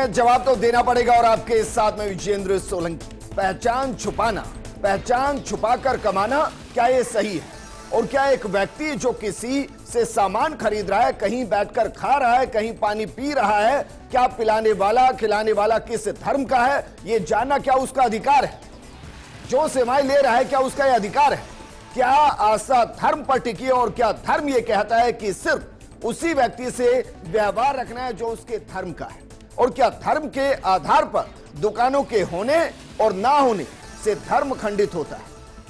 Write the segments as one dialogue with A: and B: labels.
A: जवाब तो देना पड़ेगा और आपके साथ में विजेंद्र सोलंकी। पहचान छुपाना, पहचान छुपाकर कमाना, क्या ये सही है? और क्या एक व्यक्ति जो किसी से सामान खरीद रहा है, कहीं बैठकर खा रहा है, कहीं पानी पी रहा है, क्या पिलाने वाला खिलाने वाला किस धर्म का है, ये जानना क्या उसका अधिकार है? जो सेवाएं ले रहा है क्या उसका यह अधिकार है? क्या आस्था धर्म पर टिकी है और क्या धर्म यह कहता है कि सिर्फ उसी व्यक्ति से व्यवहार रखना है जो उसके धर्म का है? और क्या धर्म के आधार पर दुकानों के होने और ना होने से धर्म खंडित होता है?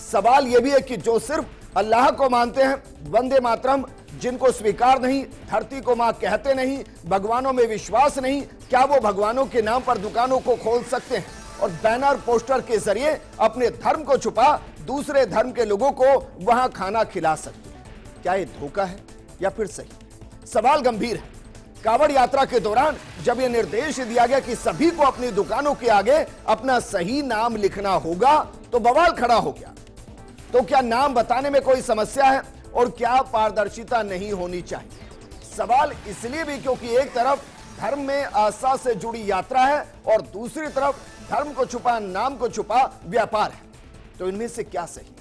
A: सवाल यह भी है कि जो सिर्फ अल्लाह को मानते हैं, वंदे मातरम जिनको स्वीकार नहीं, धरती को मां कहते नहीं, भगवानों में विश्वास नहीं, क्या वो भगवानों के नाम पर दुकानों को खोल सकते हैं और बैनर पोस्टर के जरिए अपने धर्म को छुपा दूसरे धर्म के लोगों को वहां खाना खिला सकते हैं? क्या ये धोखा है या फिर सही? सवाल गंभीर है। कांवड़ यात्रा के दौरान जब यह निर्देश दिया गया कि सभी को अपनी दुकानों के आगे अपना सही नाम लिखना होगा तो बवाल खड़ा हो गया। तो क्या नाम बताने में कोई समस्या है और क्या पारदर्शिता नहीं होनी चाहिए? सवाल इसलिए भी क्योंकि एक तरफ धर्म में आस्था से जुड़ी यात्रा है और दूसरी तरफ धर्म को छुपा, नाम को छुपा व्यापार है। तो इनमें से क्या सही है?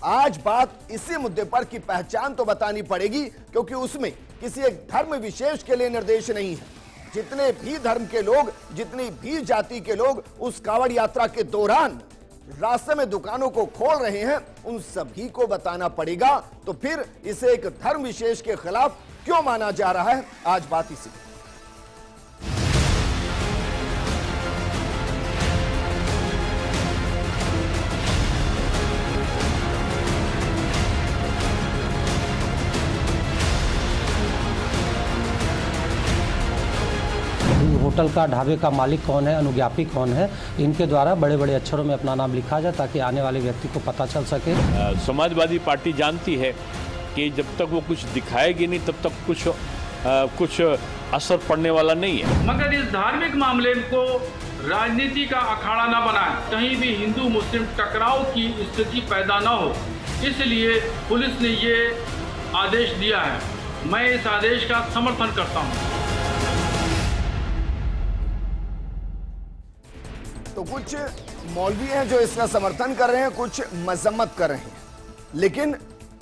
A: आज बात इसी मुद्दे पर कि पहचान तो बतानी पड़ेगी क्योंकि उसमें किसी एक धर्म विशेष के लिए निर्देश नहीं है। जितने भी धर्म के लोग, जितनी भी जाति के लोग उस कांवड़ यात्रा के दौरान रास्ते में दुकानों को खोल रहे हैं, उन सभी को बताना पड़ेगा। तो फिर इसे एक धर्म विशेष के खिलाफ क्यों माना जा रहा है? आज बात इसी की।
B: होटल का, ढाबे का मालिक कौन है, अनुज्ञापी कौन है, इनके द्वारा बड़े बड़े अक्षरों में अपना नाम लिखा जाए ताकि आने वाले व्यक्ति को पता चल सके।
C: समाजवादी पार्टी जानती है कि जब तक वो कुछ दिखाएगी नहीं तब तक कुछ असर पड़ने वाला नहीं है।
D: मगर इस धार्मिक मामले को राजनीति का अखाड़ा न बनाए, कहीं भी हिंदू मुस्लिम टकराव की स्थिति पैदा न हो, इसलिए पुलिस ने ये आदेश दिया है। मैं इस आदेश का समर्थन करता हूँ।
A: तो कुछ मौलवी हैं जो इसका समर्थन कर रहे हैं, कुछ मजम्मत कर रहे हैं, लेकिन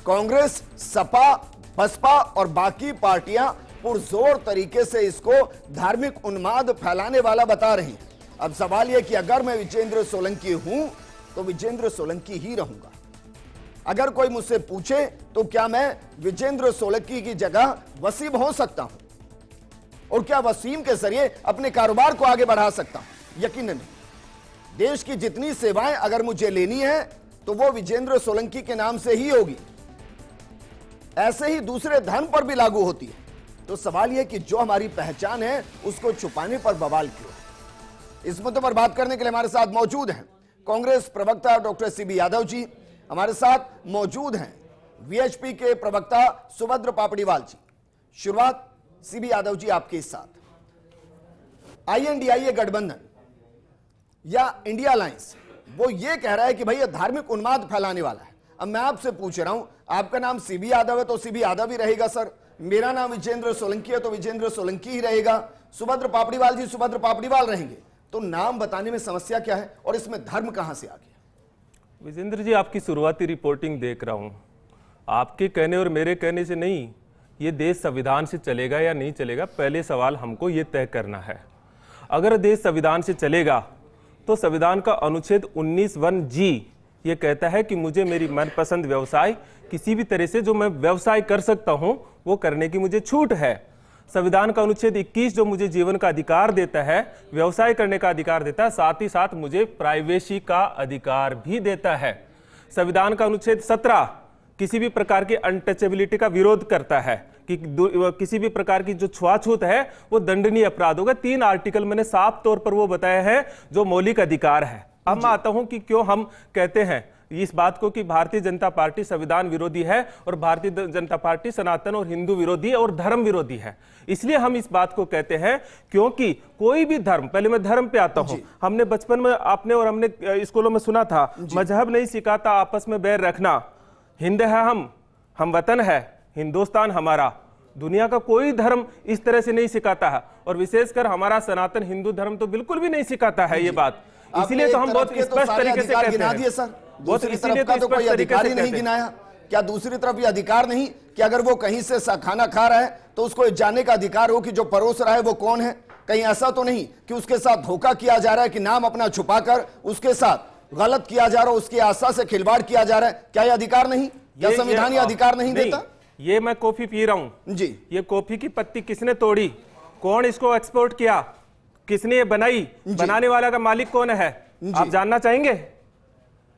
A: कांग्रेस, सपा, बसपा और बाकी पार्टियां पुरजोर तरीके से इसको धार्मिक उन्माद फैलाने वाला बता रही हैं। अब सवाल यह कि अगर मैं विजेंद्र सोलंकी हूं तो विजेंद्र सोलंकी ही रहूंगा। अगर कोई मुझसे पूछे तो क्या मैं विजेंद्र सोलंकी की जगह वसीम हो सकता हूं और क्या वसीम के जरिए अपने कारोबार को आगे बढ़ा सकता हूं? यकीन नहीं। देश की जितनी सेवाएं अगर मुझे लेनी है तो वो विजेंद्र सोलंकी के नाम से ही होगी। ऐसे ही दूसरे धर्म पर भी लागू होती है। तो सवाल यह कि जो हमारी पहचान है उसको छुपाने पर बवाल क्यों? इस मुद्दे पर बात करने के लिए हमारे साथ मौजूद हैं कांग्रेस प्रवक्ता डॉक्टर सीबी यादव जी, हमारे साथ मौजूद हैं वीएचपी के प्रवक्ता सुभद्र पापड़ीवाल जी। शुरुआत सीबी यादव जी आपके साथ। आईएनडीआईए गठबंधन या इंडिया अलायंस वो ये कह रहा है कि भाई ये धार्मिक उन्माद फैलाने वाला है। अब मैं आपसे पूछ रहा हूं, आपका नाम सीबी यादव है तो सीबी यादव ही रहेगा सर, मेरा नाम विजेंद्र सोलंकी है तो विजेंद्र सोलंकी ही रहेगा, सुभद्र पापड़ीवाल जी सुभद्र पापड़ीवाल रहेंगे। तो नाम बताने में समस्या क्या है और इसमें धर्म कहां से आ गया?
E: विजेंद्र जी, आपकी शुरुआती रिपोर्टिंग देख रहा हूं। आपके कहने और मेरे कहने से नहीं, ये देश संविधान से चलेगा या नहीं चलेगा, पहले सवाल हमको ये तय करना है। अगर देश संविधान से चलेगा तो संविधान का अनुच्छेद 19(1)(g ये कहता है कि मुझे मेरी मनपसंद व्यवसाय किसी भी तरह से जो मैं व्यवसाय कर सकता हूं वो करने की मुझे छूट है। संविधान का अनुच्छेद 21 जो मुझे जीवन का अधिकार देता है, व्यवसाय करने का अधिकार देता है, साथ ही साथ मुझे प्राइवेसी का अधिकार भी देता है। संविधान का अनुच्छेद 17 किसी भी प्रकार की अनटचेबिलिटी का विरोध करता है कि किसी भी प्रकार की जो छुआछूत है वो दंडनीय अपराध होगा। 3 आर्टिकल मैंने साफ तौर पर वो बताया है जो मौलिक अधिकार है। अब मैं आता हूं कि क्यों हम कहते हैं इस बात को कि भारतीय जनता पार्टी संविधान विरोधी है और भारतीय जनता पार्टी सनातन और हिंदू विरोधी है और धर्म विरोधी है। इसलिए हम इस बात को कहते हैं क्योंकि कोई भी धर्म, पहले मैं धर्म पे आता हूं। हमने बचपन में आपने और हमने स्कूलों में सुना था, मजहब नहीं सिखाता आपस में बैर रखना, हिंद है हम वतन है, हिंदुस्तान हमारा। दुनिया का कोई धर्म इस तरह से नहीं सिखाता है, और विशेषकर हमारा सनातन हिंदू धर्म तो बिल्कुल भी नहीं सिखाता है ये बात। इसीलिए तो हम बहुत स्पष्ट तरीके से कहते हैं
A: सर, दूसरी तरफ का तो कोई अधिकार ही नहीं गिनाया। क्या दूसरी तरफ ये अधिकार नहीं कि अगर वो कहीं से खाना खा रहा है तो उसको जानने का अधिकार हो कि जो परोस रहा है वो कौन है? कहीं ऐसा तो नहीं कि उसके साथ धोखा किया जा रहा है, कि नाम अपना छुपाकर उसके साथ गलत किया जा रहा है, उसकी आस्था से खिलवाड़ किया जा रहा है? क्या ये अधिकार नहीं? क्या संविधान ये अधिकार नहीं देता?
E: ये मैं कॉफी पी रहा हूं
A: जी,
E: ये कॉफी की पत्ती किसने तोड़ी, कौन इसको एक्सपोर्ट किया, किसने ये बनाई, बनाने वाला का मालिक कौन है, आप जानना चाहेंगे?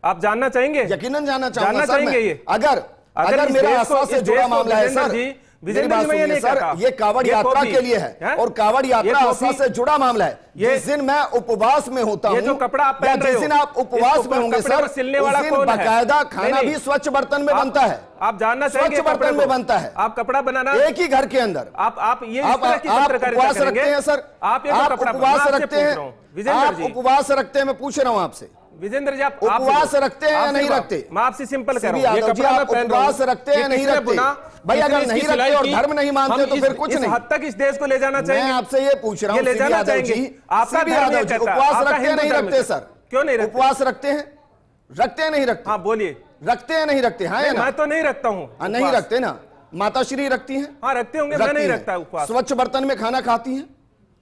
E: आप जानना चाहेंगे?
A: यकीनन जानना चाहेंगे। ये अगर मेरा आस्था से जुड़ा मामला है सर,
E: विजेंद्र जी, मैं ये नहीं कहता,
A: ये कावड़ यात्रा के लिए है और कावड़ यात्रा आस्था से जुड़ा मामला है। जिस दिन मैं उपवास में होता हूँ,
E: जो कपड़ा आप पहन रहे हो,
A: जिस दिन आप उपवास में होंगे सर, उस दिन बाकायदा खाना भी स्वच्छ बर्तन में बनता है।
E: आप जानना चाहेंगे?
A: स्वच्छ बर्तन में बनता है।
E: आप कपड़ा बनाना
A: एक ही घर के अंदर,
E: आप ये
A: उपवास रखते हैं सर, आप उपवास रखते हैं, आप उपवास रखते हैं, मैं पूछ रहा हूँ आपसे
E: विजेंद्र जी, आप
A: उपवास रखते हैं या नहीं रखते?
E: मैं आपसे सिंपल कह रहा हूं, ये कपड़ा मैं पहन रहा हूं,
A: उपवास रखते हैं नहीं रखते? भाई अगर नहीं रखते और धर्म नहीं मानते तो फिर कुछ नहीं।
E: हद तक इस देश को ले जाना चाहिए।
A: मैं आपसे ये पूछ रहा हूं,
E: ले जाना चाहेंगे?
A: आपका उपवास रखते हैं नहीं रखते सर?
E: क्यों नहीं रखते?
A: उपवास रखते हैं, रखते हैं नहीं रखते?
E: हाँ बोलिए,
A: रखते हैं नहीं रखते? हाँ
E: मैं तो नहीं रखता हूँ।
A: नहीं रखते ना? माता श्री रखती हैं?
E: हाँ रखते होंगे, मैं नहीं रखता उपवास।
A: स्वच्छ बर्तन में खाना खाती हैं,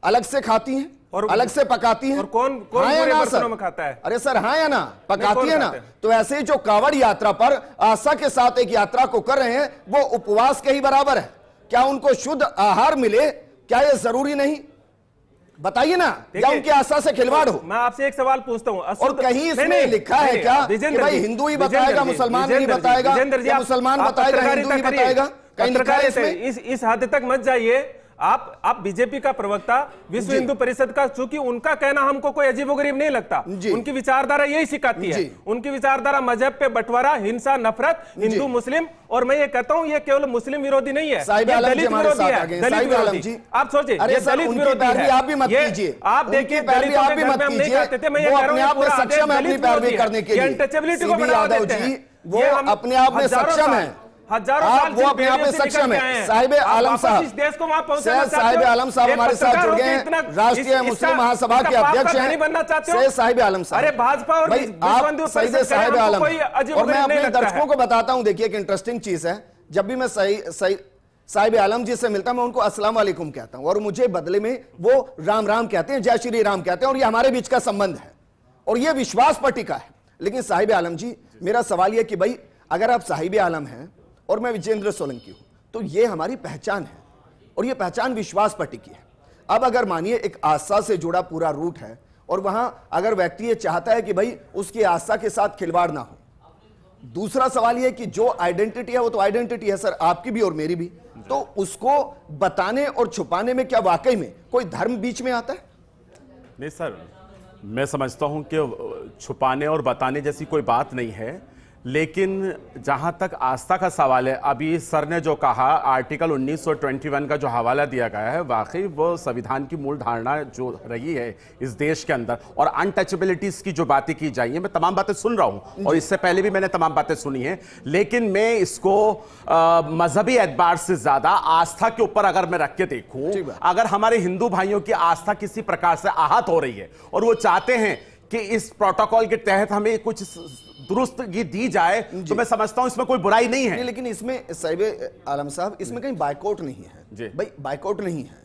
A: अलग से खाती हैं और अलग से पकाती हैं।
E: और कौन पूरे बर्तनों में खाता है?
A: अरे सर हाँ या ना? पकाती है ना? तो ऐसे ही जो कावड़ यात्रा पर आस्था के साथ एक यात्रा को कर रहे हैं, वो उपवास के ही बराबर है। क्या उनको शुद्ध आहार मिले? क्या ये जरूरी नहीं? बताइए ना, या उनकी आस्था से खिलवाड़ हो?
E: मैं आपसे एक सवाल पूछता हूँ,
A: और कहीं इसमें लिखा है क्या कि भाई हिंदू ही बताएगा, मुसलमान नहीं बताएगा, मुसलमान बताएगा, हिंदू ही बताएगा? कहीं लिखा है इसमें?
E: इस हद तक मत जाइए। आप बीजेपी का प्रवक्ता, विश्व हिंदू परिषद का, चूंकि उनका कहना हमको कोई अजीबोगरीब नहीं लगता, उनकी विचारधारा यही सिखाती है। उनकी विचारधारा मजहब पे बंटवारा, हिंसा, नफरत, हिंदू मुस्लिम, और मैं ये कहता हूँ ये केवल मुस्लिम विरोधी नहीं है, दलित विरोधी है, दलित विरोधी। आप सोचिए, ये दलित विरोधी है।
A: आप भी मत कीजिए,
E: आप देखिए, दलितों के घर में हम नहीं खाते थे, मैं ये कह रहा हूँ पूरा देश दलित विरोधी है, अनटचेबिलिटी को बढ़ावा देते हैं।
A: वो अपने आप में सक्षम है,
E: हजारों साल
A: वो अपने आप में सक्षम है। साहिब आलम साहब,
E: इस देश को वहां पहुंचाना चाहते हो?
A: साहिब आलम साहब हमारे साथ जुड़ गए हैं, राष्ट्रीय मुस्लिम महासभा के अध्यक्ष हैं।
E: बनना चाहते हो?
A: साहिब आलम साहब,
E: अरे भाजपा और
A: साहिब आलम, और मैं अपने दर्शकों को बताता हूं, देखिए एक इंटरेस्टिंग चीज है, जब भी मैं साहिब आलम जी से मिलता हूं, मैं उनको अस्सलाम वालेकुम कहता हूं और मुझे बदले में वो राम राम कहते हैं, जय श्री राम कहते हैं, और ये हमारे बीच का संबंध है और ये विश्वास पर टिका है। लेकिन साहिब आलम जी, मेरा सवाल यह कि भाई अगर आप साहिब आलम हैं और मैं विजेंद्र सोलंकी हूं, तो ये हमारी पहचान है और ये पहचान विश्वास पर टिकी है। अब अगर मानिए एक आस्था से जुड़ा पूरा रूट है और वहां अगर व्यक्ति ये चाहता है कि भाई उसकी आस्था के साथ खिलवाड़ ना हो, दूसरा सवाल ये कि जो आइडेंटिटी है वो तो आइडेंटिटी है सर, आपकी भी और मेरी भी, तो उसको बताने और छुपाने में क्या वाकई में कोई धर्म बीच में आता है?
F: नहीं सर, मैं समझता हूं कि छुपाने और बताने जैसी कोई बात नहीं है, लेकिन जहां तक आस्था का सवाल है, अभी सर ने जो कहा, आर्टिकल 1921 का जो हवाला दिया गया है, वाकई वो संविधान की मूल धारणा जो रही है इस देश के अंदर, और अनटचेबिलिटीज की जो बातें की जाई हैं, मैं तमाम बातें सुन रहा हूं और इससे पहले भी मैंने तमाम बातें सुनी हैं, लेकिन मैं इसको मजहबी एतबार से ज्यादा आस्था के ऊपर अगर मैं रख के देखूं, अगर हमारे हिंदू भाइयों की आस्था किसी प्रकार से आहत हो रही है और वो चाहते हैं कि इस प्रोटोकॉल के तहत हमें कुछ दुरुस्तगी दी जाए, तो मैं समझता हूं इसमें कोई बुराई नहीं है।
A: लेकिन इसमें साहिब आलम साहब, इसमें कहीं बायकॉट नहीं है भाई, बायकॉट नहीं है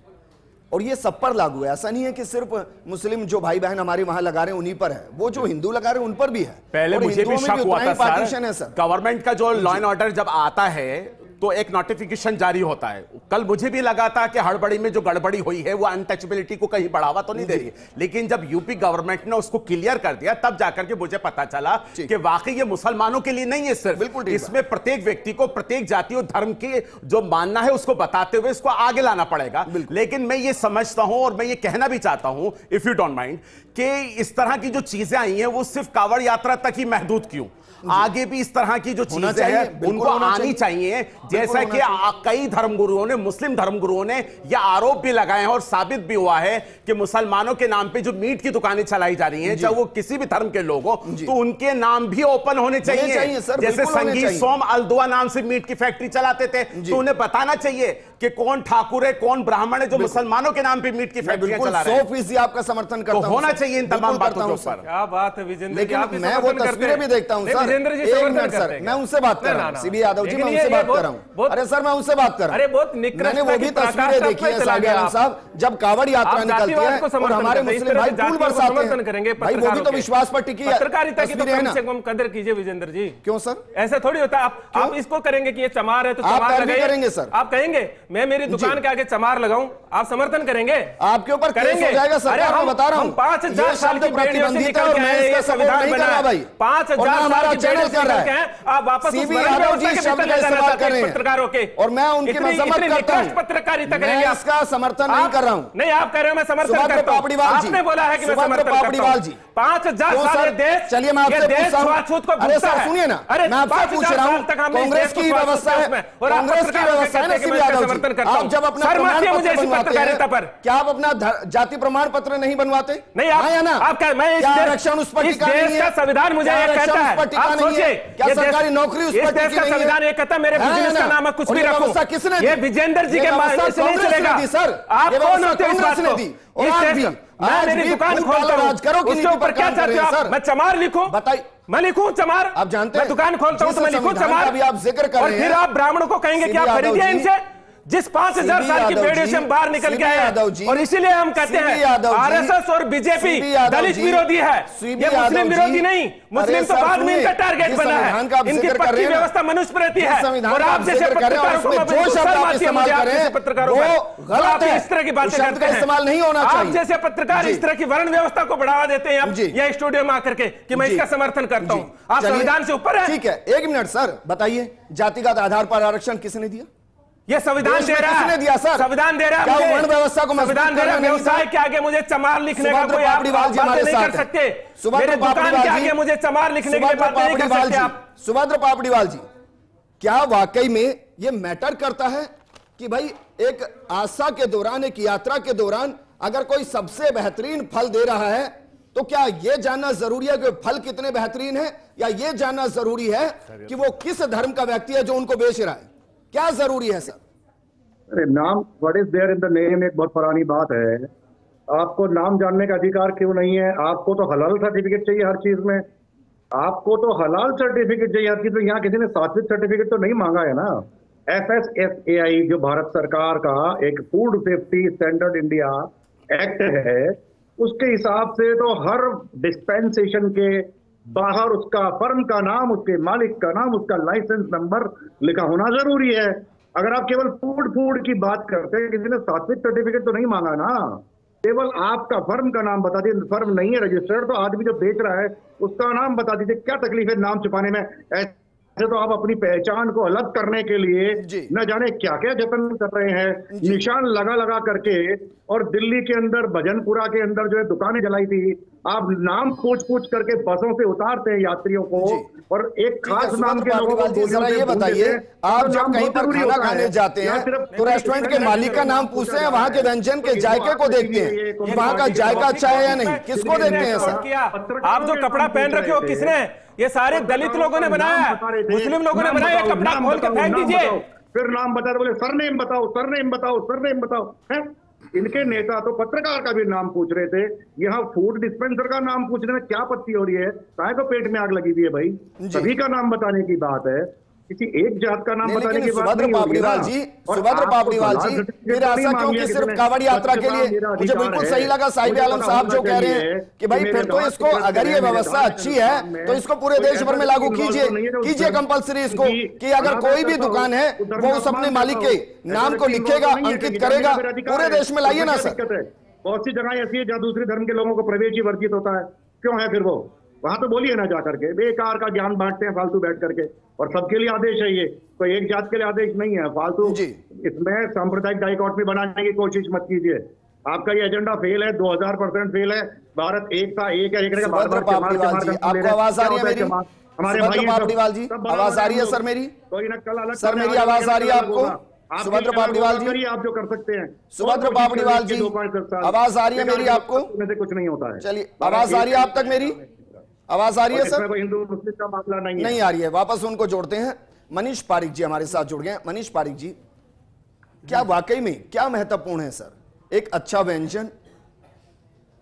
A: और ये सब पर लागू है। ऐसा नहीं है कि सिर्फ मुस्लिम जो भाई बहन हमारे वहां लगा रहे हैं उन्हीं पर है, वो जो हिंदू लगा रहे हैं उन पर भी है।
F: पहले मुझे भी शक हुआ था सर, गवर्नमेंट का जो लॉ एंड ऑर्डर जब आता है तो एक नोटिफिकेशन जारी होता है, कल मुझे भी लगा था कि हड़बड़ी में जो गड़बड़ी हुई है वो अनटचेबिलिटी को कहीं बढ़ावा तो नहीं दे रही है, लेकिन जब यूपी गवर्नमेंट ने उसको क्लियर कर दिया तब जाकर के मुझे पता चला कि वाकई ये मुसलमानों के लिए नहीं है सिर्फ, बिल्कुल इसमें प्रत्येक व्यक्ति को प्रत्येक जाति और धर्म के जो मानना है उसको बताते हुए इसको आगे लाना पड़ेगा। लेकिन मैं ये समझता हूं और मैं ये कहना भी चाहता हूं, इफ यू डोंट माइंड, कि इस तरह की जो चीजें आई हैं वो सिर्फ कांवड़ यात्रा तक ही महदूद क्यों, आगे भी इस तरह की जो चीजें हैं उनको आनी चाहिए। जैसा कि कई धर्मगुरुओं ने, मुस्लिम धर्मगुरुओं ने यह आरोप भी लगाए हैं और साबित भी हुआ है कि मुसलमानों के नाम पे जो मीट की दुकानें चलाई जा रही हैं, चाहे वो किसी भी धर्म के लोग हो, तो उनके नाम भी ओपन होने चाहिए। जैसे संगीत सोम अलदुआ नाम से मीट की फैक्ट्री चलाते थे, तो उन्हें बताना चाहिए कि कौन ठाकुर है कौन ब्राह्मण है जो मुसलमानों के नाम पे मीट की फैक्ट्रियां चला रहे हैं।
A: 100% आपका समर्थन करता हूं।
F: तो होना चाहिए इन तमाम बातों के ऊपर।
E: क्या बात है विजेंद्र,
A: लेकिन मैं वो तस्वीरें भी देखता हूं सर।
E: विजेंद्र जी
A: एक मिनट सर, मैं उनसे बात कर रहा हूं, सीबी यादव जी, मैं उनसे बात कर रहा हूं। अरे सर मैं उनसे बात कर रहा हूं।
E: अरे बहुत
A: मैंने वो भी तस्वीरें देखी है साहिब आलम साहब, जब कावड़ यात्रा निकलती है और हमारे मुस्लिम भाई फूल बरसाते हैं, भाई वो भी तो विश्वास पर टिकी है।
E: पत्रकारिता की तो कम से कम कदर कीजिए विजेंद्र जी।
A: क्यों सर?
E: ऐसे थोड़ी होता है। आप इसको करेंगे कि ये चमार है तो चमार
A: लगाइए सर।
E: आप कहेंगे मैं मेरी दुकान के आगे चमार लगाऊं, आप समर्थन करेंगे?
A: आपके ऊपर केस हो जाएगा सरकार, मैं बता रहा हूं।
E: 5000 साल की बेड़ियों से निकल के आए, ये संविधान बना है भाई। 5000 साल की बेड़ियों से निकल के आए, आप वापस
A: सीबी यादव जी शब्द का इस्तेमाल कर रहे हैं
E: पत्रकारों के,
A: और मैं उनकी मजम्मत करता हूं।
E: पत्रकारिता
A: मैं इसका समर्थन नहीं कर रहा हूं।
E: नहीं आप कह रहे हो मैं समर्थन करता हूं, आपने बोला है कि मैं समर्थन करता हूं। 5000 साल ये देश,
A: चलिए मैं आपसे पूछता हूं। अरे सर सुनिए ना, मैं आपसे पूछ रहा हूं, कांग्रेस की व्यवस्था है, कांग्रेस की व्यवस्था है ना सीबी यादव जी, आप जब अपना प्रमाण पत्र बनवाते हैं, क्या आप अपना जाति प्रमाण पत्र नहीं बनवाते?
E: नहीं आप ना, आप क्या, मैं
A: क्या आरक्षण उस पर टिका नहीं है?
E: संविधान मुझे ये कहता है, आप सोचिए
A: क्या सरकारी नौकरी उस पर टिकी नहीं है?
E: संविधान ये कहता है मेरे बिजनेस का नाम है कुछ भी रखो।
A: किसने?
E: ये विजेंद्र जी के माध्यम से नहीं चलेगा सर। आप कौन होते हैं इस बात को? मैं मेरी दुकान खोलता हूं, उसके ऊपर क्या चाहते हो आप? मैं चमार लिखूं? बताइए, मैं लिखूं चमार?
A: आप जानते हैं
E: मैं दुकान खोलता हूं तो मैं लिखूं चमार?
A: अभी आप जिक्र कर रहे हैं
E: और फिर आप ब्राह्मणों को कहेंगे कि आप खरीदिए इनसे, जिस 5000 साल की बेड़ियों से हम बाहर निकल के आए। और इसीलिए हम कहते हैं आरएसएस और बीजेपी दलित विरोधी है, ये मुस्लिम विरोधी नहीं। मुस्लिम तो बाद में इनका टारगेट बना है, इनकी पक्की व्यवस्था मनुष्य प्रति है। और आप जैसे पत्रकारों को पत्रकारों को आप इस तरह की बातें करते हैं,
A: इस्तेमाल नहीं होना चाहिए।
E: आप जैसे पत्रकार इस तरह की वर्ण व्यवस्था को बढ़ावा देते हैं यह स्टूडियो में आकर के कि मैं इसका समर्थन करता हूं। आप संविधान से ऊपर है।
A: ठीक है, एक मिनट सर, बताइए जातिगत आधार पर आरक्षण किसने दिया?
E: ये संविधान दे रहा है,
A: दिया सर,
E: संविधान दे रहा है,
A: क्या वर्ण व्यवस्था को
E: संविधान दे रहा है। व्यवसाय के आगे मुझे चमार लिखने का कोई आप बात नहीं कर सकते। मेरे दुकान के आगे मुझे चमार लिखने की बात नहीं कर सकते आप।
A: सुभद्र पापड़ीवाल जी, क्या वाकई में ये मैटर करता है कि भाई एक आशा के दौरान, एक यात्रा के दौरान अगर कोई सबसे बेहतरीन फल दे रहा है तो क्या यह जानना जरूरी है कि फल कितने बेहतरीन है, या यह जानना जरूरी है कि वो किस धर्म का व्यक्ति है जो उनको बेच रहा है? क्या जरूरी है सर?
G: अरे नाम, what is there in the name, एक बहुत पुरानी बात है। आपको नाम जानने का अधिकार क्यों नहीं है? आपको तो हलाल सर्टिफिकेट चाहिए हर चीज में, आपको तो हलाल सर्टिफिकेट चाहिए हर चीज में। यहाँ किसी ने सात्विक सर्टिफिकेट तो नहीं मांगा है ना। FSSAI जो भारत सरकार का एक food safety standard India act है, उसके हिसाब से तो हर डिस्पेंसेशन के बाहर उसका फर्म का नाम, उसके मालिक का नाम, उसका लाइसेंस नंबर लिखा होना जरूरी है। अगर आप केवल फूड की बात करते हैं, किसी ने सात्विक सर्टिफिकेट तो नहीं मांगा ना, केवल आपका फर्म का नाम बता दीजिए। फर्म नहीं है रजिस्टर्ड तो आदमी जो बेच रहा है उसका नाम बता दीजिए, क्या तकलीफ है नाम छुपाने में? ऐसे तो आप अपनी पहचान को अलग करने के लिए न जाने क्या क्या जतन कर रहे हैं, निशान लगा लगा करके। और दिल्ली के अंदर भजनपुरा के अंदर जो है दुकानें जलाई थी, आप नाम पूछ करके बसों से उतारते हैं यात्रियों को, और एक खास नाम के लोगों को।
A: जरा ये बताइए, आप जब कहीं पर खाना खाने जाते हैं तो रेस्टोरेंट के मालिक का नाम पूछते हैं, वहां के व्यंजन के जायके को देखते हैं कि वहां का जायका अच्छा है या नहीं? किसको देखते हैं सर?
E: आप जो कपड़ा पहन रखे हो किसने? ये सारे दलित लोगों ने बनाया है, मुस्लिम लोगों ने बनाया। कपड़ा खोल के फेंक दीजिए।
G: फिर नाम बता, बोले सरनेम बताओ, सरनेम बताओ, सरनेम बताओ। है इनके नेता तो पत्रकार का भी नाम पूछ रहे थे, यहाँ फूड डिस्पेंसर का नाम पूछने में क्या आपत्ति हो रही है? काहे को पेट में आग लगी हुई है भाई? सभी का नाम बताने की बात है, किसी एक जात का नाम बताने की बात नहीं।
A: सुभद्र पापड़ीवाल जी, फिर ऐसा क्यों कि सिर्फ कांवड़ यात्रा के लिए? मुझे बिल्कुल सही लगा साहिब आलम साहब जो कह रहे हैं कि भाई फिर तो इसको, अगर ये व्यवस्था अच्छी है तो इसको पूरे देश भर में लागू कीजिए कंपलसरी इसको, कि अगर कोई भी दुकान है वो उस अपने मालिक के नाम को लिखेगा, अंकित करेगा, पूरे देश में लाइए ना सर।
G: बहुत सी जगह ऐसी है जहाँ दूसरे धर्म के लोगों को प्रवेश ही वर्जित होता है, क्यों है फिर वो? वहां तो बोलिए ना जाकर के, बेकार का ज्ञान बांटते हैं फालतू बैठ करके। और सबके लिए आदेश है ये, कोई एक जात के लिए आदेश नहीं है फालतू। इसमें सांप्रदायिक डाइकॉटमी बनाने की कोशिश मत कीजिए, आपका ये एजेंडा फेल है, 2000% फेल है। भारत एक था, एक है, एक
A: आपको आवाज आ रही है मेरी? हमारे पापड़ीवाल जी आवाज आ रही है सर मेरी?
G: कोई ना कल अलग
A: सर मेरी आवाज आ रही है आपको? सुभद्र पापड़ीवाल जी
G: आप जो कर सकते हैं।
A: सुभद्र पापड़ीवाल जी आवाज आ रही है मेरी आपको?
G: कुछ नहीं होता है।
A: चलिए, आवाज आ रही है आप तक मेरी? आवाज आ रही है सर?
G: हिंदू मुस्लिम का मामला
A: नहीं आ रही है। वापस उनको जोड़ते हैं। मनीष पारिक जी हमारे साथ जुड़ गए। मनीष पारिक जी, क्या वाकई में क्या महत्वपूर्ण है सर? एक अच्छा व्यंजन,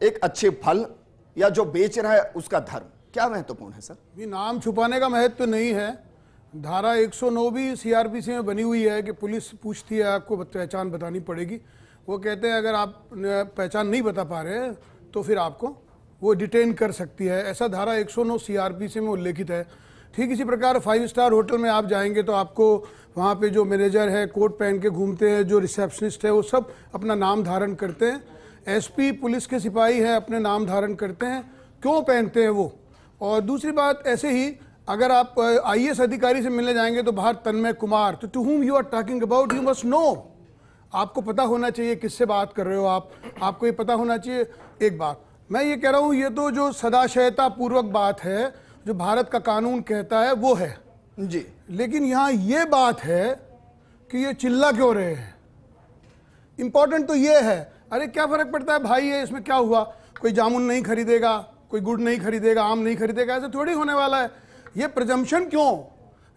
A: एक अच्छे फल, या जो बेच रहा है उसका धर्म, क्या महत्वपूर्ण है सर?
H: ये नाम छुपाने का महत्व नहीं है। धारा 109 भी सीआरपीसी में बनी हुई है कि पुलिस पूछती है आपको पहचान बतानी पड़ेगी। वो कहते हैं अगर आप पहचान नहीं बता पा रहे हैं तो फिर आपको वो डिटेन कर सकती है। ऐसा धारा 109 सीआरपीसी में उल्लेखित है। ठीक इसी प्रकार 5 स्टार होटल में आप जाएंगे तो आपको वहाँ पे जो मैनेजर है कोट पहन के घूमते हैं, जो रिसेप्शनिस्ट है वो सब अपना नाम धारण करते हैं। एसपी पुलिस के सिपाही हैं अपने नाम धारण करते हैं। क्यों पहनते हैं वो? और दूसरी बात, ऐसे ही अगर आप आईएएस अधिकारी से मिलने जाएंगे तो बाहर तन्मय कुमार, तो to whom you are talking about you must know. आपको पता होना चाहिए किससे बात कर रहे हो आप, आपको ये पता होना चाहिए। एक बात मैं ये कह रहा हूँ, ये तो जो सदाशयता पूर्वक बात है जो भारत का कानून कहता है वो है
A: जी,
H: लेकिन यहाँ ये बात है कि ये चिल्ला क्यों रहे हैं। इंपॉर्टेंट तो ये है, अरे क्या फर्क पड़ता है भाई, है इसमें क्या हुआ, कोई जामुन नहीं खरीदेगा, कोई गुड़ नहीं खरीदेगा, आम नहीं खरीदेगा, ऐसे थोड़ी होने वाला है। ये प्रिजम्पशन क्यों?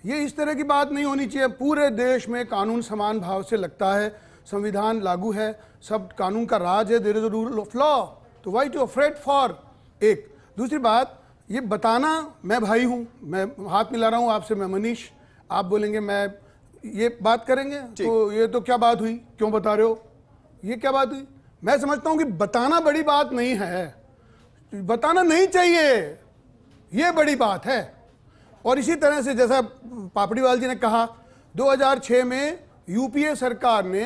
H: ये इस तरह की बात नहीं होनी चाहिए। पूरे देश में कानून समान भाव से लगता है, संविधान लागू है, सब कानून का राज है, there is a rule of law, तो व्हाई टू अफ्रेड फॉर। एक दूसरी बात, ये बताना मैं भाई हूँ, मैं हाथ मिला रहा हूँ आपसे, मैं मनीष, आप बोलेंगे मैं, ये बात करेंगे तो ये तो क्या बात हुई, क्यों बता रहे हो, ये क्या बात हुई? मैं समझता हूँ कि बताना बड़ी बात नहीं है, बताना नहीं चाहिए, ये बड़ी बात है। और इसी तरह से जैसा पापड़ीवाल जी ने कहा, 2006 में यूपीए सरकार ने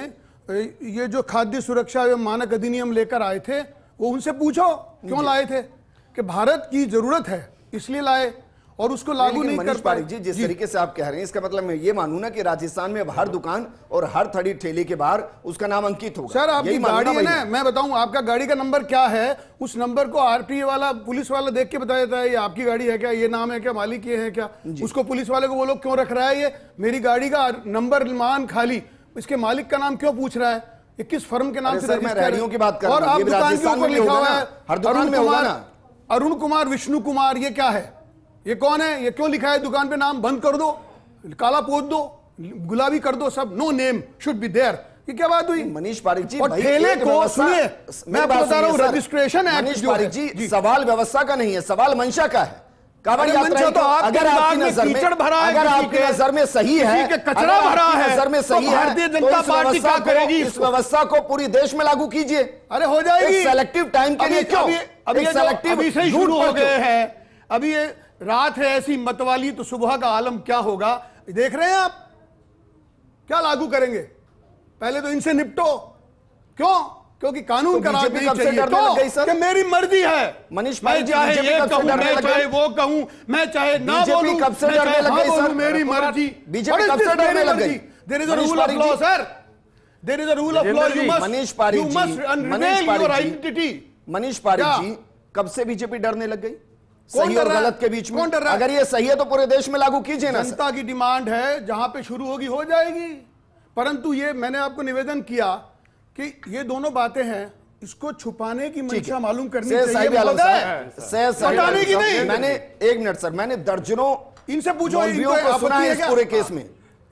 H: ये जो खाद्य सुरक्षा एवं मानक अधिनियम लेकर आए थे, वो उनसे पूछो क्यों लाए थे, कि भारत की जरूरत है इसलिए लाए, और उसको लागू नहीं कर पाए।
A: जी, जिस तरीके से आप कह रहे हैं इसका मतलब मैं ये मानूं ना कि राजस्थान में हर दुकान और हर थड़ी ठेले के बाहर उसका नाम अंकित होगा।
H: सर आपकी गाड़ी है ना, मैं बताऊं आपका गाड़ी का नंबर क्या है, उस नंबर को आरटीए वाला पुलिस वाला देख के बता देता है ये आपकी गाड़ी है क्या, ये नाम है क्या, मालिक ये है क्या। उसको पुलिस वाले को बोलो क्यों रख रहा है ये, मेरी गाड़ी का नंबर मान खाली, इसके मालिक का नाम क्यों पूछ रहा है, ये किस फर्म के नाम से रजिस्टर्ड है,
A: की बात कर रहा हूं,
H: और आप दुकान के ऊपर लिखा हुआ है
A: हर दुकान में होगा ना
H: अरुण कुमार विष्णु कुमार, ये क्या है, ये कौन है, ये क्यों लिखा है दुकान पे नाम, बंद कर दो, काला पोत दो, गुलाबी कर दो, सब no name should be there. ये क्या बात हुई
A: मनीष पारिक जी?
H: और ठेले को सुनिए, मैं आपको बता रहा हूं रजिस्ट्रेशन एक्ट
A: मनीष पारिक जी, सवाल व्यवस्था का नहीं है, सवाल मंशा का है। कांवड़ यात्रा
H: तो
A: अगर आपकी नजर में, अगर आपकी नजर में सही है,
H: कचरा भरा है,
A: नजर में सही है,
H: भारतीय जनता पार्टी क्या करेगी?
A: इस व्यवस्था को पूरी देश में लागू कीजिए।
H: अरे हो जाएगी
A: सेलेक्टिव टाइम के लिए क्यों?
H: अभी से शुरू हो गए हैं, अभी ये रात है ऐसी मतवाली, तो सुबह का आलम क्या होगा देख रहे हैं आप, क्या लागू करेंगे? पहले तो इनसे निपटो। क्यों? क्योंकि कानून का राज नहीं चाहिए, तो कि मेरी मर्जी है
A: मनीष,
H: मैं चाहे ये कहूं, मैं चाहे वो कहूं, मैं चाहे ना बोलूं,
A: कब से डरने लग गई सर?
H: मेरी मर्जी।
A: बीजेपी कब से डरने लग गई?
H: There is a rule of law sir, there is a rule of law, you must,
A: Manish Pareek ji, Manish Pareek ji, कब से बीजेपी डरने लग गई सही और गलत के बीच में? अगर ये सही है तो पूरे देश में लागू कीजिए ना।
H: जनता की डिमांड है, जहां पे शुरू होगी हो जाएगी, परंतु ये मैंने आपको निवेदन किया कि ये दोनों बातें हैं, इसको छुपाने की मंशा मालूम करनी चाहिए, बताने की नहीं।
A: मैंने एक मिनट सर, मैंने दर्जनों
H: इनसे पूछो
A: को सुना है इस पूरे केस में,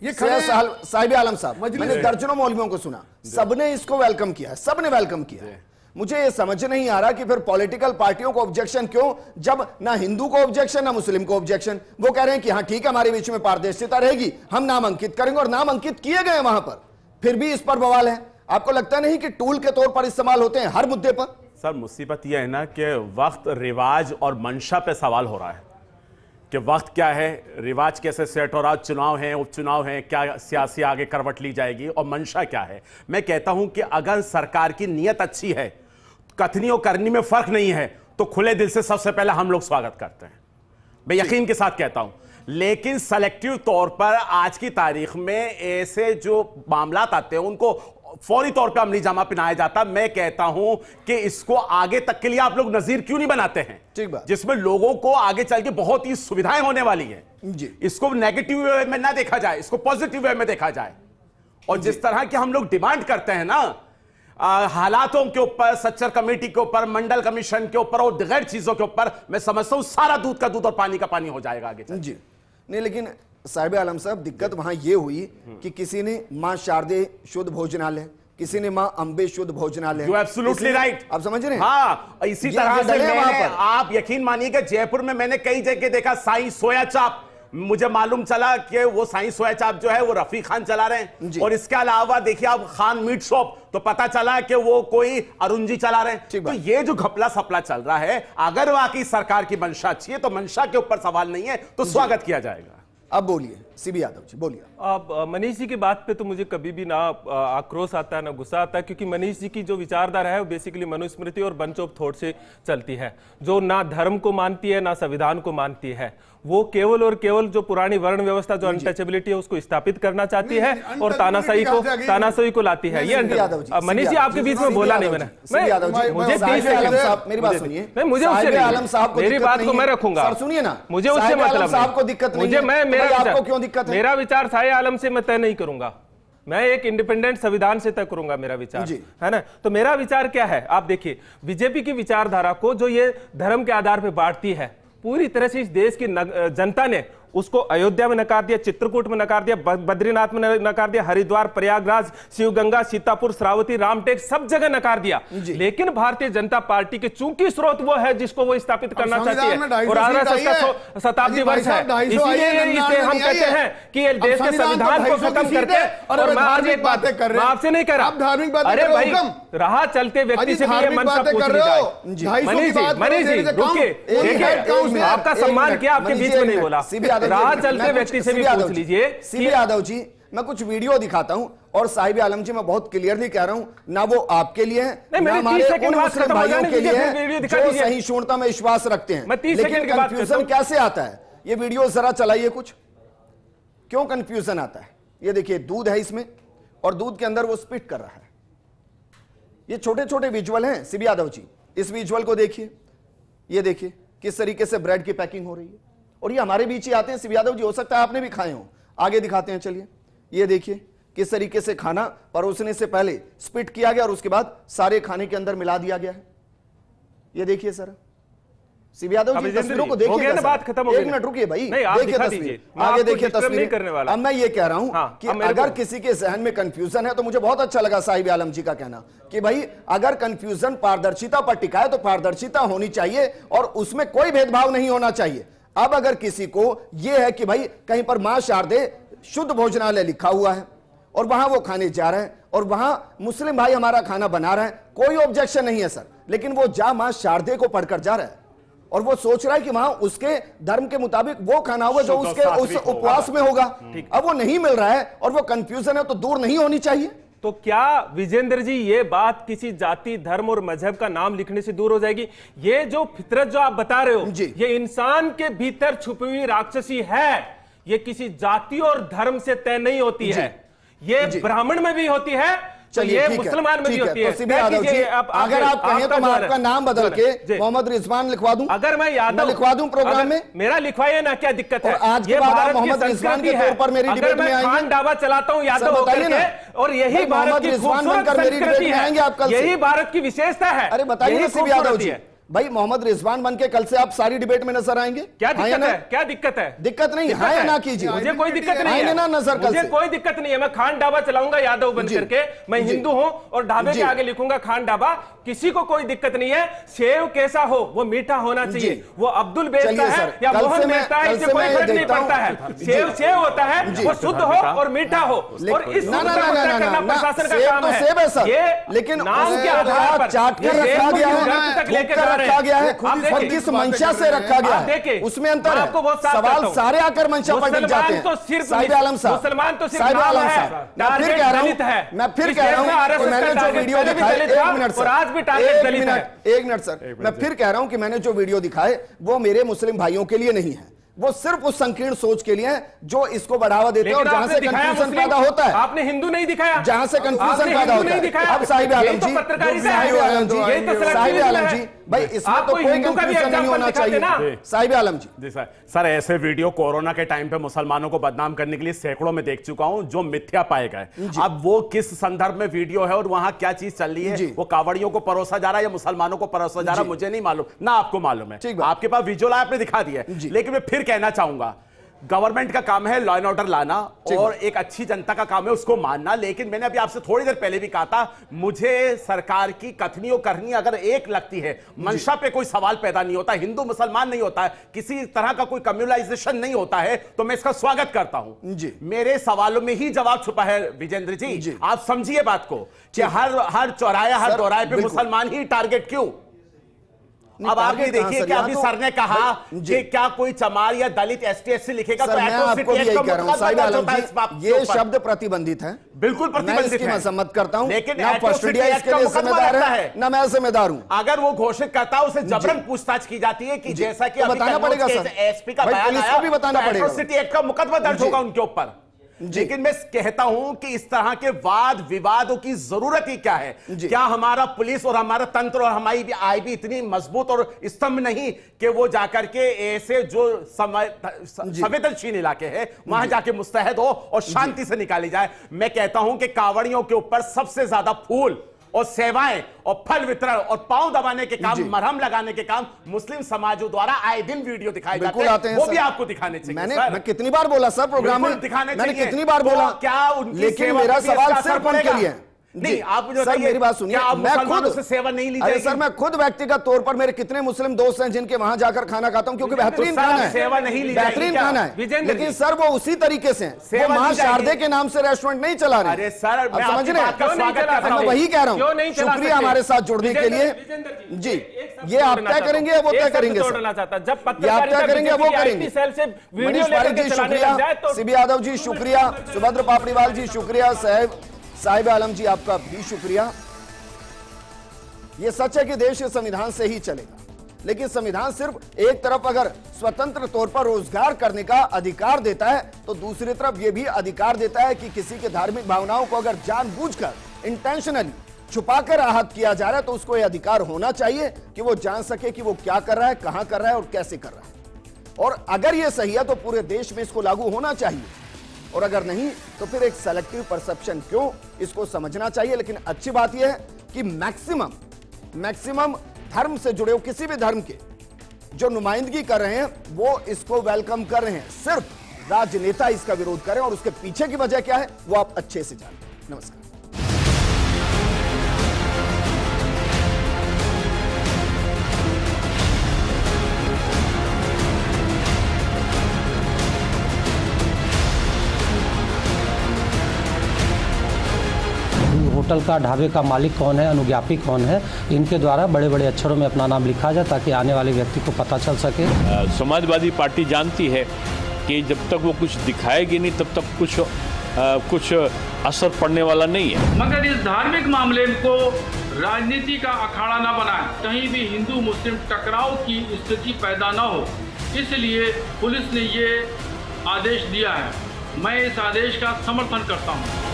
A: ये साहिब आलम साहब, मैंने दर्जनों मौलवियों को सुना, सबने इसको वेलकम किया, सबने वेलकम किया। मुझे ये समझ नहीं आ रहा कि फिर पॉलिटिकल पार्टियों को ऑब्जेक्शन क्यों, जब ना हिंदू को ऑब्जेक्शन ना मुस्लिम को ऑब्जेक्शन। वो कह रहे हैं कि हाँ ठीक है, हमारे बीच में पारदर्शिता रहेगी, हम नाम अंकित करेंगे, और नाम अंकित किए गए वहां पर, फिर भी इस पर बवाल है। आपको लगता नहीं कि टूल के तौर पर इस्तेमाल होते हैं हर मुद्दे पर?
F: सर मुसीबत यह है ना कि वक्त, रिवाज और मंशा पे सवाल हो रहा है कि वक्त क्या है, रिवाज कैसे सेट हो रहा, चुनाव है, उपचुनाव है, क्या सियासी आगे करवट ली जाएगी, और मंशा क्या है। मैं कहता हूं कि अगर सरकार की नीयत अच्छी है, कथनी और करनी में फर्क नहीं है, तो खुले दिल से सबसे पहले हम लोग स्वागत करते हैं, मैं यकीन के साथ कहता हूं। लेकिन सेलेक्टिव तौर पर आज की तारीख में ऐसे जो मामलात आते हैं उनको फौरी तौर पे अमली जामा पहनाया जाता। मैं कहता हूं कि इसको आगे तक के लिए आप लोग नजीर क्यों नहीं बनाते हैं,
A: ठीक बात,
F: जिसमें लोगों को आगे चल के बहुत ही सुविधाएं होने वाली है जी। इसको नेगेटिव वे में ना देखा जाए, इसको पॉजिटिव वे में देखा जाए। और जिस तरह के हम लोग डिमांड करते हैं ना, हालातों के ऊपर, सच्चर कमेटी के ऊपर, मंडल कमीशन के ऊपर और गैर चीजों के ऊपर, मैं समझता हूं सारा दूध का दूध और पानी का पानी हो जाएगा आगे
A: जी। नहीं, लेकिन साहिब आलम साहब, दिक्कत वहां ये हुई कि किसी ने मां शारदे शुद्ध भोजनालय, किसी ने मां अंबे शुद्ध भोजनालय।
F: यू एब्सोल्युटली राइट,
A: आप समझ रहे हैं?
F: हाँ, इसी तरह से मैंने, आप यकीन मानिएगा जयपुर में मैंने कई जगह देखा साईं सोया चाप। मुझे मालूम चला कि वो साईं सोया चाप जो है वो रफी खान चला रहे हैं, और इसके अलावा देखिए आप खान मीट शॉप, तो पता चला कि वो कोई अरुण जी चला रहे हैं। तो ये जो घपला सपला चल रहा है, अगर वाकई सरकार की मंशा अच्छी है तो मंशा के ऊपर सवाल नहीं है, तो स्वागत किया जाएगा।
A: अब बोलिए सीबी यादव जी, बोलिए।
E: अब मनीष जी की बात पे तो मुझे कभी भी ना आक्रोश आता है ना गुस्सा आता है, क्योंकि मनीष जी की जो विचारधारा है वो बेसिकली मनुस्मृति और बंच ऑफ थॉट से चलती है, जो ना धर्म को मानती है ना संविधान को मानती है। वो केवल और केवल जो पुरानी वर्ण व्यवस्था जो अनटचेबिलिटी है उसको स्थापित करना चाहती है और तानाशाही को लाती है। ये मनीष जी आपके बीच में बोला नहीं मैंने, मुझे 30 सेकंड,
A: मेरी बात सुनिए।
E: नहीं, मुझे उससे
A: आलम साहब,
E: मेरी बात को मैं रखूंगा,
A: सुनिए ना,
E: मुझे उससे मतलब
A: आपको दिक्कत नहीं है, आपको क्यों दिक्कत है?
E: मेरा विचार साहिब आलम से मैं तय नहीं करूंगा, मैं एक इंडिपेंडेंट संविधान से तय करूंगा मेरा विचार, है ना। तो मेरा विचार क्या है, आप देखिए बीजेपी की विचारधारा को जो ये धर्म के आधार पर बांटती है, पूरी तरह से इस देश की जनता ने उसको अयोध्या में नकार दिया, चित्रकूट में नकार दिया, बद्रीनाथ में नकार दिया, हरिद्वार, प्रयागराज, शिवगंगा, सीतापुर, श्रावती, रामटेक सब जगह नकार दिया। लेकिन भारतीय जनता पार्टी के चूंकि स्रोत वो है जिसको वो स्थापित करना चाहती है और 18 शताब्दी वर्ष है, इसलिए इसे हम कहते हैं कि ये देश के संविधान को खत्म करके, और मैं आज एक बात आपसे नहीं कह रहा, अरे भाई राह चलते व्यक्ति से भी ये मंशा पूछ ली जाए। मनीष जी रुकिए, देखिए आपका सम्मान किया, आपके बीच में नहीं बोला, राह चलते व्यक्ति से भी पूछ लीजिए।
A: सीबी यादव जी, मैं कुछ वीडियो दिखाता हूं और साहिब आलम जी मैं बहुत क्लियरली कह रहा हूं, ना वो आपके लिए है ना हमारे उन मुस्लिम भाइयों के लिए है जो सहिष्णुता में विश्वास रखते हैं। लेकिन कंफ्यूजन कैसे आता है, ये वीडियो जरा चलाइए, कुछ क्यों कंफ्यूजन आता है। ये देखिए दूध है इसमें और दूध के अंदर वो स्पिट कर रहा है। ये छोटे छोटे विजुअल हैं सीबी यादव जी, इस विजुअल को देखिए, ये देखिए किस तरीके से ब्रेड की पैकिंग हो रही है, और ये हमारे बीच ही आते हैं सीबी यादव जी, हो सकता है आपने भी खाए हो, आगे दिखाते हैं। चलिए ये देखिए किस तरीके से खाना परोसने से पहले स्पिट किया गया और उसके बाद सारे खाने के अंदर मिला दिया गया है। ये देखिए सर सीबी यादव जी तस्वीरों को देखिए, बात खत्म हो गई, एक मिनट रुकिए भाई, देखिए तस्वीर, आगे देखिए तस्वीर। अब मैं ये कह रहा हूं कि अगर किसी के जहन में कंफ्यूजन है, तो मुझे बहुत अच्छा लगा साहिब आलम जी का कहना कि भाई अगर कंफ्यूजन पारदर्शिता पर टिका है तो पारदर्शिता होनी चाहिए और उसमें कोई भेदभाव नहीं होना चाहिए। अब अगर किसी को यह है कि भाई कहीं पर मां शारदे शुद्ध भोजनालय लिखा हुआ है और वहां वो खाने जा रहे हैं और वहां मुस्लिम भाई हमारा खाना बना रहे हैं, कोई ऑब्जेक्शन नहीं है सर, लेकिन वो जा मां शारदे को पढ़कर जा रहा है और वो सोच रहा है कि वहां उसके धर्म के मुताबिक वो खाना होगा जो उसके उस उपवास में होगा। अब वो नहीं मिल रहा है और वो कंफ्यूजन है, तो दूर नहीं होनी चाहिए।
E: तो क्या विजेंद्र जी ये बात किसी जाति, धर्म और मजहब का नाम लिखने से दूर हो जाएगी? ये जो फितरत जो आप बता रहे हो, ये इंसान के भीतर छुपी हुई राक्षसी है, ये किसी जाति और धर्म से तय नहीं होती है, ये ब्राह्मण में भी होती है, चलिए मुसलमान में भी होती है।
A: तो अगर आप कहें तो मैं आपका नाम बदल के मोहम्मद रिजवान लिखवा दूं,
E: अगर मैं यादव
A: लिखवा दूं प्रोग्राम में,
E: मेरा लिखवाइए ना, क्या दिक्कत है?
A: आज के बाद मोहम्मद रिजवान के तौर पर मेरी डिबेट में आएंगे,
E: खान ढाबा चलाता हूं यादव होकर के, और यही भारत की खूबसूरत संस्कृति है, यही भारत की विशेषता है।
A: अरे बताइए सीबी यादव जी, भाई मोहम्मद रिजवान बन के कल से आप सारी डिबेट में नजर आएंगे,
E: क्या दिक्कत है? क्या दिक्कत है?
A: दिक्कत नहीं है ना कीजिए,
E: मुझे कोई दिक्कत नहीं है ना नजर, मुझे कोई दिक्कत नहीं है, मैं खान ढाबा चलाऊंगा यादव बन करके, मैं हिंदू हूं और ढाबे के आगे लिखूंगा खान ढाबा, किसी को कोई दिक्कत नहीं है। सेव कैसा हो वो मीठा होना चाहिए, वो अब्दुल बेचता है या मोहन बेचता है, इससे कोई फर्क नहीं पड़ता है, सेव सेव होता है, वो शुद्ध हो और मीठा हो, और इस करना प्रशासन का काम है। ये
A: लेकिन
E: नाम के आधार पर
A: चाट कर रखा गया है,
E: लेकर
A: रखा गया है और किस मंशा से रखा गया है, उसमें अंतर है। सवाल सारे आकर मंशा पर टिक जाते हैं। साहिब आलम साहब,
E: मुसलमान तो
A: साहिब आलम साहब, मैं फिर कह रहा हूं कि मैंने जो वीडियो दिखाए, एक मिनट सर, मैं फिर कह रहा हूं कि मैंने जो वीडियो दिखाए वो मेरे मुस्लिम भाइयों के लिए नहीं है, वो सिर्फ उस संकीर्ण सोच के लिए है जो इसको बढ़ावा देते हैं और जहां से कंफ्यूजन पैदा होता है।
E: आपने हिंदू नहीं दिखाया,
A: जहां से कंफ्यूजन पैदा होता है। अब साहिब आलम जी, साहिब आलम जी भाई, इसमें तो कोई कंफ्यूजन नहीं होना चाहिए। साहिब आलम जी,
F: सर ऐसे वीडियो कोरोना के टाइम पे मुसलमानों को बदनाम करने के लिए सैकड़ों में देख चुका हूं जो मिथ्या पाए गए। अब वो किस संदर्भ में वीडियो है और वहां क्या चीज चल रही है, वो कावड़ियों को परोसा जा रहा है या मुसलमानों को परोसा जा रहा है, मुझे नहीं मालूम, ना आपको मालूम है। आपके पास विजुअल आपने दिखा दिया, लेकिन मैं फिर कहना चाहूंगा गवर्नमेंट का काम है लॉ एंड ऑर्डर लाना और एक अच्छी जनता का काम है उसको मानना। लेकिन मैंने अभी आपसे थोड़ी देर पहले भी कहा था, मुझे सरकार की कथनियों करनी अगर एक लगती है, मंशा पे कोई सवाल पैदा नहीं होता, हिंदू मुसलमान नहीं होता है, किसी तरह का कोई कम्युनलाइजेशन नहीं होता है, तो मैं इसका स्वागत करता हूं। मेरे सवालों में ही जवाब छुपा है विजेंद्र जी। आप समझिए बात को कि हर चौराहे पे मुसलमान ही टारगेट क्यों? अब आप ये देखिए कि अभी सर ने कहा कि क्या कोई चमार या दलित एसटी लिखेगा तो
A: ये शब्द प्रतिबंधित है,
F: बिल्कुल प्रतिबंधित है,
A: मजम्मत करता हूं,
F: लेकिन
A: ना फर्स्ट इंडिया इसके लिए जिम्मेदार है ना मैं जिम्मेदार हूं।
F: अगर वो घोषित करता है उसे जबरन पूछताछ की जाती है कि जैसा कि
A: बताना पड़ेगा सर,
F: एसपी का बयान आया,
A: भी बताना पड़ेगा,
F: एट्रोसिटी एक्ट का मुकदमा दर्ज होगा उनके ऊपर। लेकिन मैं कहता हूं कि इस तरह के वाद विवादों की जरूरत ही क्या है? क्या हमारा पुलिस और हमारा तंत्र और हमारी आईबी इतनी मजबूत और स्तंभ नहीं कि वो जाकर के ऐसे जो संवेदनशील इलाके हैं वहां जाके मुस्तैद हो और शांति से निकाली जाए? मैं कहता हूं कि कांवड़ियों के ऊपर सबसे ज्यादा फूल और सेवाएं और फल वितरण और पांव दबाने के काम, मरहम लगाने के काम मुस्लिम समाजों द्वारा आए दिन वीडियो दिखाए जाते हैं, वो भी आपको दिखाने चाहिए।
A: मैं कितनी बार बोला सर प्रोग्राम में, मैंने कितनी बार बोला,
F: क्या उनकी
A: लेकिन मेरा सवाल सिर्फ उनके लिए
F: नहीं। आप मुझे
A: सर मेरी बात सुनिए, मैं खुद
F: से सेवा नहीं ली
A: जाएगी। सर मैं खुद व्यक्तिगत तौर पर मेरे कितने मुस्लिम दोस्त हैं जिनके वहां जाकर खाना खाता हूं, क्योंकि बेहतरीन खाना है,
F: सेवा नहीं ली,
A: बेहतरीन खाना है, लेकिन सर वो उसी तरीके से वो मां शारदे के नाम से रेस्टोरेंट नहीं चला रहे।
F: अरे सर
A: मैं समझ रहे हैं, मैं वही कह रहा हूं। शुक्रिया हमारे साथ जुड़ने के लिए जी। ये आप तय करेंगे वो तय करेंगे, ये आप तय करेंगे वो करेंगे। मनीष पारिक जी शुक्रिया, सीबी यादव जी शुक्रिया, सुभद्र पापड़ीवाल जी शुक्रिया, साहिब आलम जी आपका भी शुक्रिया। यह सच है कि देश के संविधान से ही चलेगा, लेकिन संविधान सिर्फ एक तरफ अगर स्वतंत्र तौर पर रोजगार करने का अधिकार देता है तो दूसरी तरफ यह भी अधिकार देता है कि किसी के धार्मिक भावनाओं को अगर जानबूझकर इंटेंशनली छुपाकर आहत किया जा रहा है तो उसको यह अधिकार होना चाहिए कि वो जान सके कि वो क्या कर रहा है, कहां कर रहा है और कैसे कर रहा है। और अगर यह सही है तो पूरे देश में इसको लागू होना चाहिए, और अगर नहीं तो फिर एक सेलेक्टिव परसेप्शन क्यों, इसको समझना चाहिए। लेकिन अच्छी बात यह है कि मैक्सिमम धर्म से जुड़े हो, किसी भी धर्म के जो नुमाइंदगी कर रहे हैं वो इसको वेलकम कर रहे हैं। सिर्फ राजनेता इसका विरोध करें और उसके पीछे की वजह क्या है वो आप अच्छे से जानें। नमस्कार।
B: होटल का, ढाबे का मालिक कौन है, अनुज्ञापी कौन है, इनके द्वारा बड़े बड़े अक्षरों में अपना नाम लिखा जाए ताकि आने वाले व्यक्ति को पता चल सके।
C: समाजवादी पार्टी जानती है कि जब तक वो कुछ दिखाएगी नहीं तब तक कुछ असर पड़ने वाला नहीं है।
D: मगर इस धार्मिक मामले को राजनीति का अखाड़ा न बनाए, कहीं भी हिंदू मुस्लिम टकराव की स्थिति पैदा न हो, इसलिए पुलिस ने ये आदेश दिया है। मैं इस आदेश का समर्थन करता हूँ।